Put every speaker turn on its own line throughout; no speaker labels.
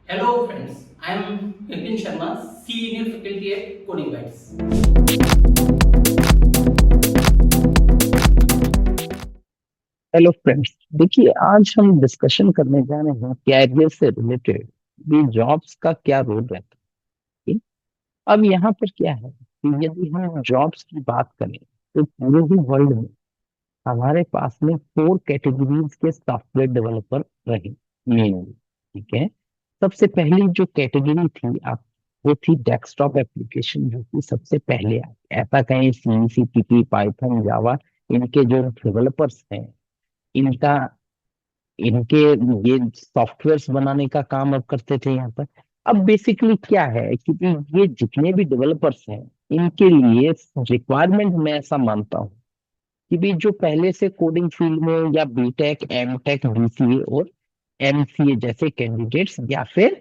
Hello friends, I am Nitin Sharma, Senior Faculty at Coding Bytes.
Hello friends. देखिए, आज हम discussion करने जा रहे हैं कैरियर से रिलेटेड भी जॉब्स का क्या रोल रहता है। अब यहाँ पर क्या है कि यदि हम जॉब्स की बात करें तो पूरे ही वर्ल्ड में हमारे पास में 4 कैटेगरीज के सॉफ्टवेयर डेवलपर रहे मेनली। ठीक है। सबसे पहली जो कैटेगरी थी आप वो थी डेस्कटॉप एप्लीकेशन, जो कि सबसे पहले आई। ऐसा कहें C C P P Python Java, इनके जो डेवलपर्स हैं, इनका इनके ये सॉफ्टवेयर्स बनाने का काम अब करते थे यहाँ पर। अब बेसिकली क्या है, क्योंकि ये जितने भी डेवलपर्स हैं, इनके लिए रिक्वायरमेंट मैं ऐसा मानता हूँ कि भी जो पहले से कोडिंग फील्ड में या बीटेक एम टेक बीसीए और एमसीए जैसे कैंडिडेट्स या फिर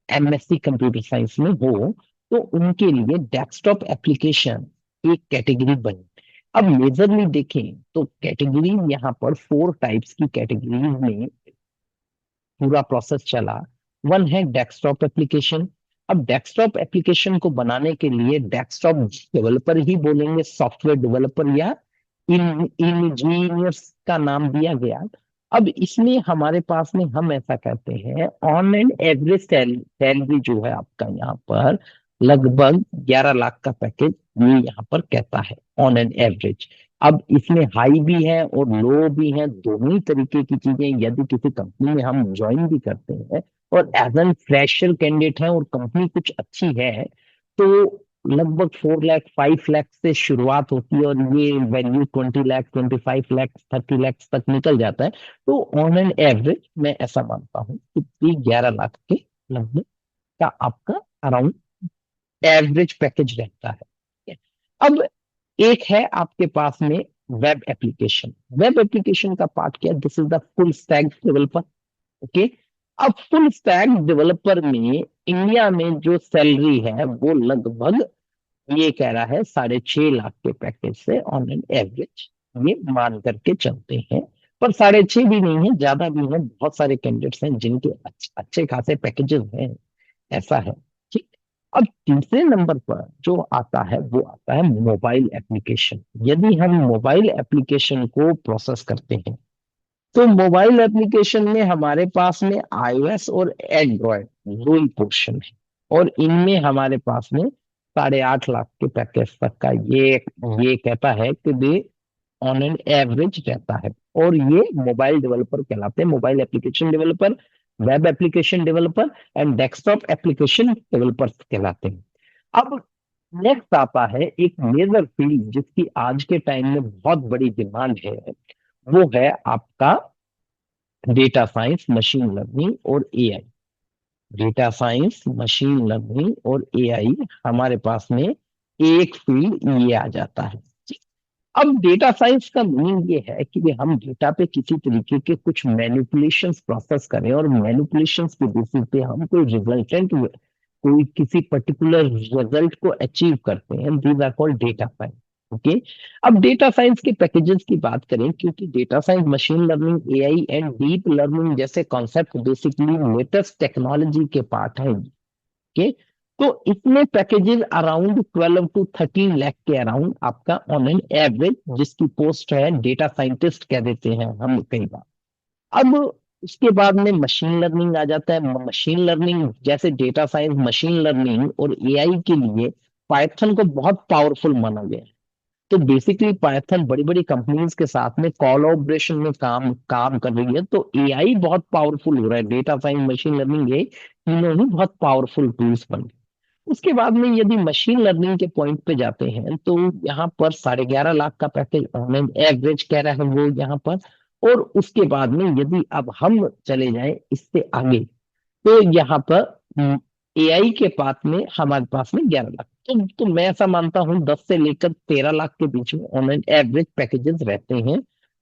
एमएससी कंप्यूटर साइंस में हो, तो उनके लिए डेस्कटॉप एप्लीकेशन एक कैटेगरी बनी। अब मेजरली देखें तो कैटेगरी यहाँ पर 4 टाइप्स की कैटेगरी में पूरा प्रोसेस चला। वन है डेस्कटॉप एप्लीकेशन। अब डेस्कटॉप एप्लीकेशन को बनाने के लिए डेस्कटॉप डेवलपर ही बोलेंगे, सॉफ्टवेयर डेवलपर या इन इंजीनियर्स का नाम दिया गया। अब इसमें हमारे पास में हम ऐसा कहते हैं ऑन एंड एवरेज सैलरी जो है आपका यहाँ पर लगभग 11 लाख का पैकेज ये यहाँ पर कहता है ऑन एंड एवरेज। अब इसमें हाई भी है और लो भी है, दोनों ही तरीके की चीजें। यदि किसी कंपनी में हम ज्वाइन भी करते हैं और एज एन फ्रेशर कैंडिडेट है और कंपनी कुछ अच्छी है, तो लगभग 4 लाख 5 लाख से शुरुआत होती है और ये वैल्यू 20 लाख 25 लाख 30 लाख तक निकल जाता है। तो ऑन एन एवरेज मैं ऐसा मानता हूँ कि 11 लाख के लगभग का आपका अराउंड एवरेज पैकेज रहता है। अब एक है आपके पास में वेब एप्लीकेशन। वेब एप्लीकेशन का पार्ट क्या, this is the full stack developer. Okay. अब फुल स्टैक डेवलपर में इंडिया में जो सैलरी है वो लगभग ये कह रहा है 6.5 लाख के पैकेज से ऑन एन एवरेज ये मान करके चलते हैं। पर 6.5 भी नहीं है, ज्यादा भी है, बहुत सारे कैंडिडेट्स हैं जिनके अच्छे खासे पैकेजेस हैं। ऐसा है। ठीक। अब तीसरे नंबर पर जो आता है वो आता है मोबाइल एप्लीकेशन। यदि हम मोबाइल एप्लीकेशन को प्रोसेस करते हैं तो मोबाइल एप्लीकेशन में हमारे पास में आईओएस और एंड्रॉयड दो ही पोर्शन है, और इनमें हमारे पास में 8.5 लाख के पैकेज तक का ये कहता है कि दे ऑन एन एवरेज रहता है। और ये मोबाइल डेवलपर कहलाते हैं, mobile application developer, web application developer and desktop application developer कहलाते हैं। अब नेक्स्ट आता है एक मेजर फील्ड जिसकी आज के टाइम में बहुत बड़ी डिमांड है, वो है आपका डेटा साइंस, मशीन लर्निंग और AI. Data science, machine learning और एआई हमारे पास में एक फील्ड ये आ जाता है। अब डेटा साइंस का मीनिंग ये है कि हम डेटा पे किसी तरीके के कुछ मैनिपुलेशंस प्रोसेस करें और मैनिपुलेशंस के बेसिस पे हम कोई रिजल्टेंट, कोई किसी पर्टिकुलर रिजल्ट को अचीव करते हैं। These are called data science. Okay. अब डेटा साइंस के पैकेजेस की बात करें, क्योंकि data science, machine learning, AI and deep learning जैसे कॉन्सेप्ट बेसिकली लेटेस्ट टेक्नोलॉजी के पार्ट हैं। ओके। तो इसमें पैकेजेस अराउंड 12 to 13 लाख के अराउंड आपका ऑन एन एवरेज, जिसकी पोस्ट है डेटा साइंटिस्ट कह देते हैं हम कई बार। अब उसके बाद में मशीन लर्निंग आ जाता है। मशीन लर्निंग जैसे डेटा साइंस, मशीन लर्निंग और एआई के लिए पाइथन को बहुत पावरफुल माना गया है। तो बेसिकली पाइथन बड़ी बड़ी कंपनीज के साथ में कोलैबोरेशन में काम काम कर रही है, तो एआई बहुत पावरफुल हो रहा है। डेटा साइंस, मशीन लर्निंग, ये तीनों ही बहुत पावरफुल टूल्स बन गए। उसके बाद में यदि मशीन लर्निंग के पॉइंट पे जाते हैं तो यहाँ पर 11.5 लाख का पैकेज ऑन एवरेज कह रहा है वो यहाँ पर। और उसके बाद में यदि अब हम चले जाएं इससे आगे, तो यहाँ पर एआई के पास में हमारे पास में 11 लाख। तो मैं ऐसा मानता हूँ 10 से लेकर 13 लाख के बीच में ऑन एवरेज पैकेजेस रहते हैं।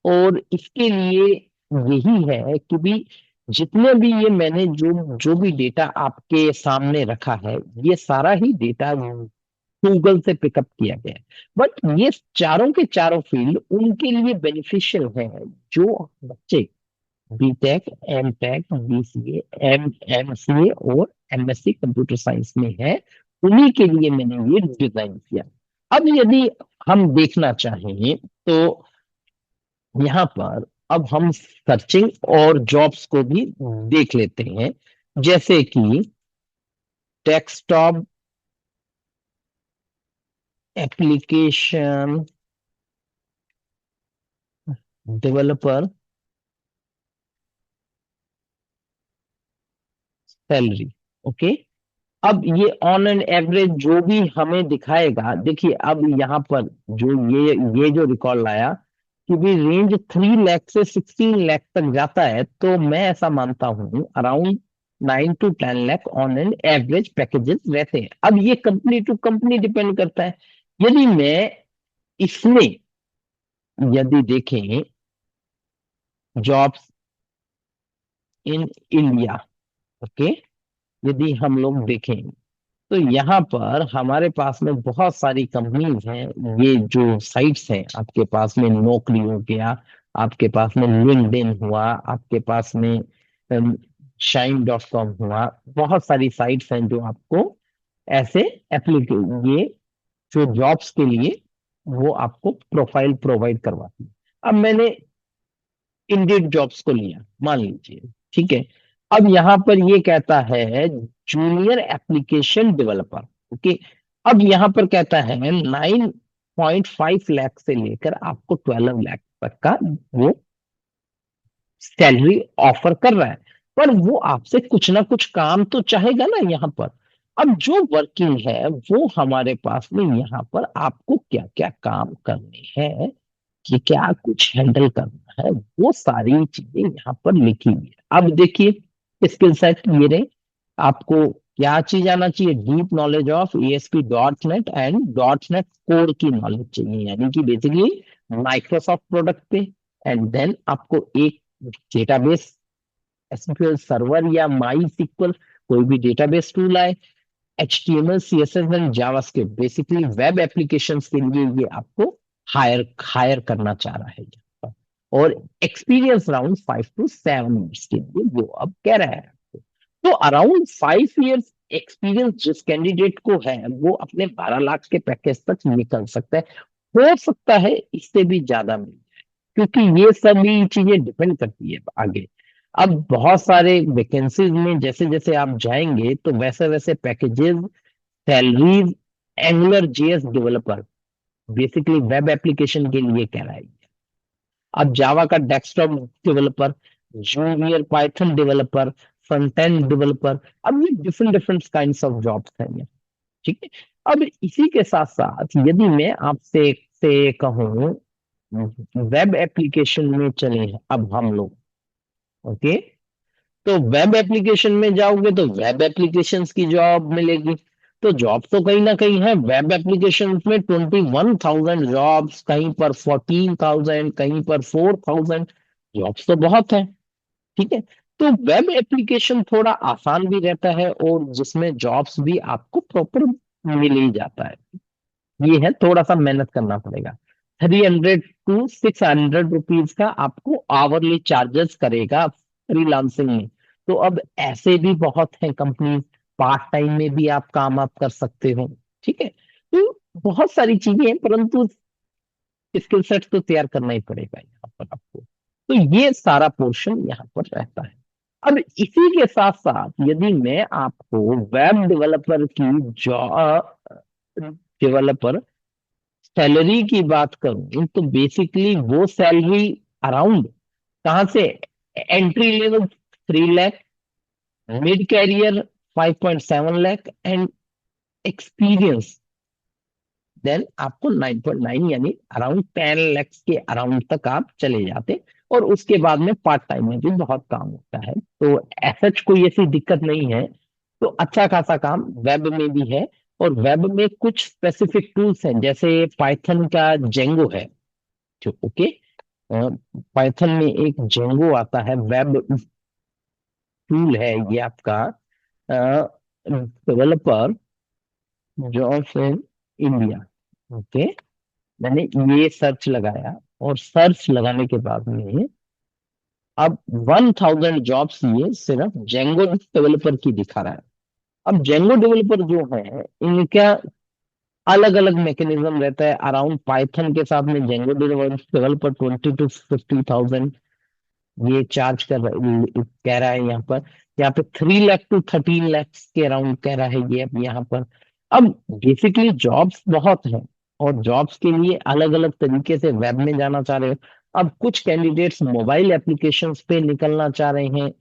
और इसके लिए यही है कि भी जितने भी ये मैंने जो जो भी डेटा आपके सामने रखा है, ये सारा ही डेटा गूगल से पिकअप किया गया है। बट ये चारों के चारों फील्ड उनके लिए बेनिफिशियल है जो बच्चे BTech, MTech, BCA, MCA और एमएससी कंप्यूटर साइंस में है। उन्हीं के लिए मैंने ये डिजाइन किया। अब यदि हम देखना चाहें तो यहाँ पर अब हम सर्चिंग और जॉब्स को भी देख लेते हैं, जैसे कि desktop application developer salary. Okay, अब ये ऑन एन एवरेज जो भी हमें दिखाएगा, देखिए अब यहाँ पर जो ये जो रिकॉर्ड लाया कि भी रेंज 3 लाख से 16 लाख तक जाता है, तो मैं ऐसा मानता हूँ around 9 to 10 lakh on an average packages रहते हैं। अब ये कंपनी टू कंपनी डिपेंड करता है। यदि मैं इसमें यदि देखें जॉब्स इन इंडिया, ओके, यदि हम लोग देखें तो यहाँ पर हमारे पास में बहुत सारी कंपनीज हैं। ये जो साइट्स हैं, आपके पास में नौकरी हो गया, आपके पास में लिंक्डइन हुआ, आपके पास में shine.com हुआ, बहुत सारी साइट्स हैं जो आपको ऐसे एप्लीके ये जो जॉब्स के लिए वो आपको प्रोफाइल प्रोवाइड करवाती है। अब मैंने इंडीड जॉब्स को लिया, मान लीजिए, ठीक है। अब यहाँ पर ये कहता है जूनियर एप्लीकेशन डेवलपर। ओके, अब यहाँ पर कहता है 9.5 लाख से लेकर आपको 12 लाख तक का वो सैलरी ऑफर कर रहा है। पर वो आपसे कुछ ना कुछ काम तो चाहेगा ना यहाँ पर। अब जो वर्किंग है वो हमारे पास में यहाँ पर आपको क्या क्या काम करने हैं, कि क्या कुछ हैंडल करना है, वो सारी चीजें यहाँ पर लिखी हुई है। अब देखिए स्किल सेट ये रहे। आपको क्या चीज आना चाहिए? Deep knowledge of ASP dot net and dot net core की नॉलेज चाहिए, यानी कि बेसिकली माइक्रोसॉफ्ट प्रोडक्ट पे। एंड देन आपको एक डेटाबेस, एसक्यूएल सर्वर या माई सिक्वल, कोई भी डेटाबेस टूल आए, HTML, CSS and JavaScript, basically web applications के लिए ये आपको हायर हायर करना चाह रहा है यहाँ पर। और एक्सपीरियंस अराउंड 5 to 7 years के लिए वो अब कह रहा है। तो अराउंड 5 years एक्सपीरियंस जिस कैंडिडेट को है वो अपने 12 लाख के पैकेज तक निकल सकता है। हो सकता है इससे भी ज्यादा मिल, क्योंकि ये सभी चीजें डिपेंड करती है आगे। अब बहुत सारे वैकेंसीज में जैसे जैसे आप जाएंगे तो वैसे वैसे packages, salaries, angular JS developer, basically web application के लिए कह रहा है। अब जावा का desktop developer, junior Python developer, front end developer, अब ये different different kinds of jobs हैं ये, ठीक है। अब इसी के साथ साथ यदि मैं आपसे से कहूँ वेब एप्लीकेशन में चले अब हम लोग, ओके, तो वेब एप्लीकेशन में जाओगे तो वेब एप्लीकेशंस की जॉब मिलेगी। तो जॉब तो कहीं ना कहीं है वेब एप्लीकेशन में, 21,000 जॉब्स, कहीं पर 14,000, कहीं पर 4,000 जॉब्स, तो बहुत है, ठीक है। तो वेब एप्लीकेशन थोड़ा आसान भी रहता है और जिसमें जॉब्स भी आपको प्रॉपर मिल ही जाता है। ये है थोड़ा सा मेहनत करना पड़ेगा। 300 to 600 रुपीज का आपको आवरली चार्जेस करेगा फ्रीलांसिंग में। तो अब ऐसे भी बहुत हैं कंपनी, पार्ट टाइम में भी आप काम आप कर सकते हो, ठीक है। तो बहुत सारी चीजें हैं, परंतु स्किल सेट तो तैयार करना ही पड़ेगा यहाँ पर आपको। तो ये सारा पोर्शन यहाँ पर रहता है। अब इसी के साथ साथ यदि मैं आपको वेब डेवलपर की जॉब डेवलपर सैलरी की बात करूं तो बेसिकली वो सैलरी अराउंड कहाँ से, entry level 3 lakh, mid career 5.7 lakh and experience then आपको 9.9, यानी अराउंड 10 लाख के अराउंड तक आप चले जाते। और उसके बाद में पार्ट टाइम में भी बहुत काम होता है, तो ऐसा कोई ऐसी दिक्कत नहीं है। तो अच्छा खासा काम वेब में भी है। और वेब में कुछ स्पेसिफिक टूल्स हैं, जैसे पाइथन का जेंगो है, जो ओके, पाइथन में एक जेंगो आता है, वेब टूल है ये आपका, developer jobs in India. Okay, मैंने ये सर्च लगाया और सर्च लगाने के बाद में अब 1000 जॉब्स ये सिर्फ जेंगो डेवलपर की दिखा रहा है। अब जेंगो डेवलपर जो है इनका अलग अलग मैकेनिज्म रहता है। अराउंड पाइथन के साथ में जेंगो डेवलपर 20 to 50,000 ये चार्ज कह रहा है। यहाँ पे 3 लाख to 13 लाख के अराउंड कह रहा है ये अब यहाँ पर। अब बेसिकली जॉब्स बहुत हैं और जॉब्स के लिए अलग अलग तरीके से वेब में जाना चाह रहे हो। अब कुछ कैंडिडेट्स मोबाइल एप्लीकेशंस पे निकलना चाह रहे हैं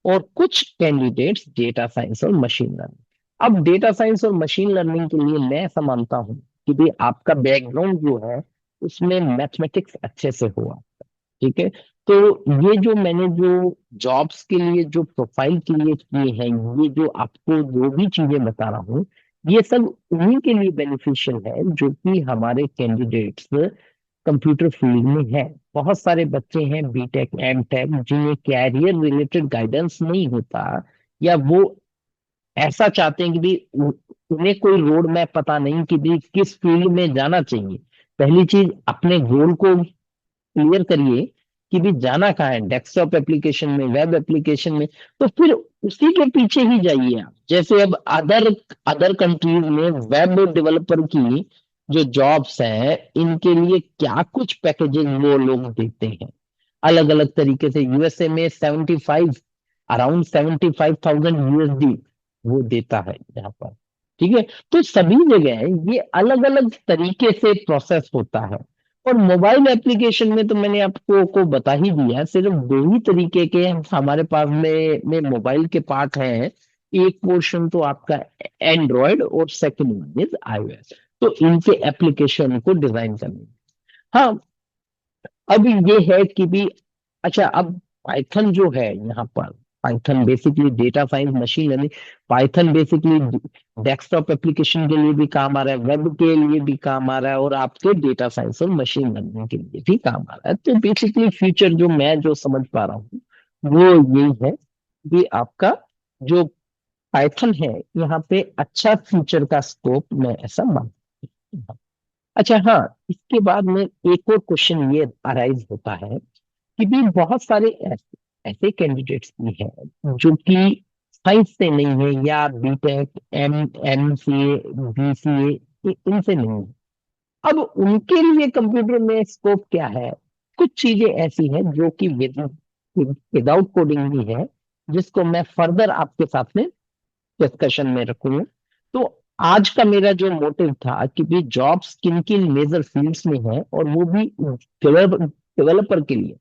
और कुछ कैंडिडेट्स डेटा साइंस और मशीन लर्निंग। अब डेटा साइंस और मशीन लर्निंग के लिए मैं ऐसा मानता हूँ कि भाई आपका बैकग्राउंड जो है उसमें मैथमेटिक्स अच्छे से हुआ, ठीक है। तो ये जो मैंने जो जॉब्स के लिए जो प्रोफाइल क्रिएट किए हैं, ये जो आपको जो भी चीजें बता रहा हूँ, ये सब उन्हीं के लिए बेनिफिशियल है जो कि हमारे कैंडिडेट्स कंप्यूटर फील्ड में है। बहुत सारे बच्चे हैं बीटेक एम टेक जिन्हें कैरियर रिलेटेड गाइडेंस नहीं होता, या वो ऐसा चाहते हैं कि भी उन्हें कोई रोड मैप पता नहीं कि भी किस फील्ड में जाना चाहिए। पहली चीज अपने गोल को क्लियर करिए कि भी जाना कहाँ है, डेस्कटॉप एप्लीकेशन में, वेब एप्लीकेशन में, तो फिर उसी के पीछे ही जाइए आप। जैसे अब अदर अदर कंट्रीज में वेब डेवलपर की जो जॉब्स हैं इनके लिए क्या कुछ पैकेजेस वो लोग देते हैं अलग अलग तरीके से। यूएसए में 75 अराउंड 75,000 USD वो देता है यहाँ पर, ठीक है। तो सभी जगह ये अलग अलग तरीके से प्रोसेस होता है। और मोबाइल एप्लीकेशन में तो मैंने आपको को बता ही दिया, सिर्फ दो ही तरीके के हमारे पास में मोबाइल के पार्ट हैं। एक पोर्शन तो आपका एंड्रॉयड और सेकंड वन इज iOS। तो इनके एप्लीकेशन को डिजाइन करने, हाँ। अब ये है कि भी अच्छा, अब पाइथन जो है यहाँ पर, Python basically data science machine learning. Python basically desktop application के लिए भी काम आ रहा है, वेब के लिए भी काम आ रहा है और आपके डेटा साइंस और मशीन लर्निंग के लिए भी काम आ रहा है। तो बेसिकली फ्यूचर जो मैं जो समझ पा रहा हूँ वो यही है कि आपका जो पाइथन है यहाँ पे अच्छा फ्यूचर का स्कोप मैं ऐसा मानता हूँ। अच्छा हाँ, इसके बाद में एक और क्वेश्चन ये अराइज होता है कि भी बहुत सारे ऐसे कैंडिडेट्स भी हैं जो कि साइंस से नहीं है या BTech M M C A B C A इनसे नहीं है। अब उनके लिए कंप्यूटर में स्कोप क्या है? कुछ चीजें ऐसी हैं जो कि विदाउट कोडिंग भी है, जिसको मैं फर्दर आपके साथ में डिस्कशन में रखूंगा। तो आज का मेरा जो मोटिव था कि भी जॉब्स किन किन मेजर फील्ड्स में है और वो भी डेवलपर के लिए,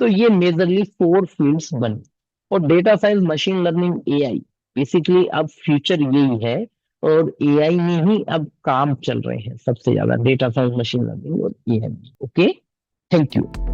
तो ये मेजरली 4 फील्ड्स बनी। और data science machine learning AI basically अब फ्यूचर यही है। और एआई में ही अब काम चल रहे हैं सबसे ज्यादा, डेटा साइंस मशीन लर्निंग और एआई। Okay, thank you.